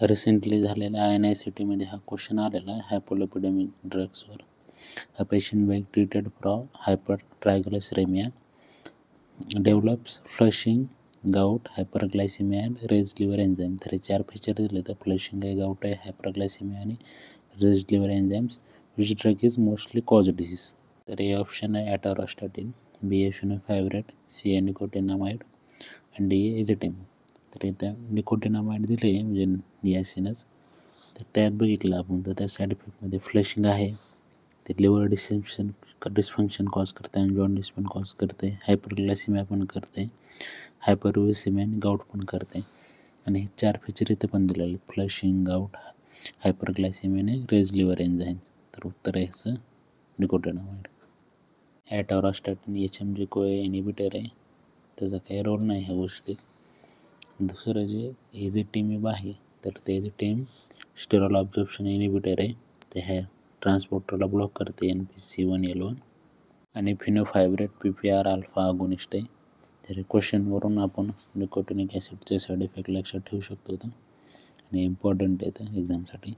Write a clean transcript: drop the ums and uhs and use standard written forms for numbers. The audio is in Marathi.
रिसेंटली झालेल्या INICETमध्ये हा क्वेश्चन आलेला आहे हायपोलिपिडेमिक ड्रग्सवर. A patient being treated for hypertriglyceridemia develops flushing, gout, hyperglycemia and raised liver enzyme. तर हे 4 फीचर दिले तर फ्लशिंग आहे, गाऊट आहे, हायपरग्लायसिमिया आणि raised liver enzymes. Which drug is mostly cause disease. तर हे ऑप्शन आहे ॲटोरास्टाटिन, B आहे फिनोफायब्रेट, C आहे निकोटिनामाइड आणि D आहे इझिटेम. तर इथं निकोटिनामाइड दिले म्हणजे नियासिनच. तर त्यात बघितलं आपण तर त्या साईड इफेक्टमध्ये फ्लशिंग आहे, ते लिव्हर डिस्फंक्शन कॉज करते आणि जॉन्डिस पण कॉज करते, हायपरग्लायसिमिया पण करते, हायपरविसिमिया आणि गाऊट पण करते. आणि हे 4 फीचर इथं पण दिलेले फ्लशिंग, गाऊट, हायपरग्लायसिमिया आणि रेज लिव्हर एन्झाईम. तर उत्तर आहे ह्याचं निकोटिनामाइड. ॲटोरास्टाटिन HMG कोए इनिबिटर आहे, त्याचा काही रोल नाही ह्या गोष्टीत. दुसरं जे इझिटेमिब आहे तर ते इझिटेम स्टेरॉल अब्झॉर्प्शन इनिबिटर आहे, ते ह्या ट्रान्सपोर्टरला ब्लॉक करते NPC1L1. आणि फिनोफायब्रेट PPR अल्फा अगोनिस्ट आहे. तर क्वेश्चनवरून आपण निकोटिनिक ॲसिडचे साईड इफेक्ट लक्षात ठेवू शकतो आणि इम्पॉर्टंट आहे एक्झामसाठी.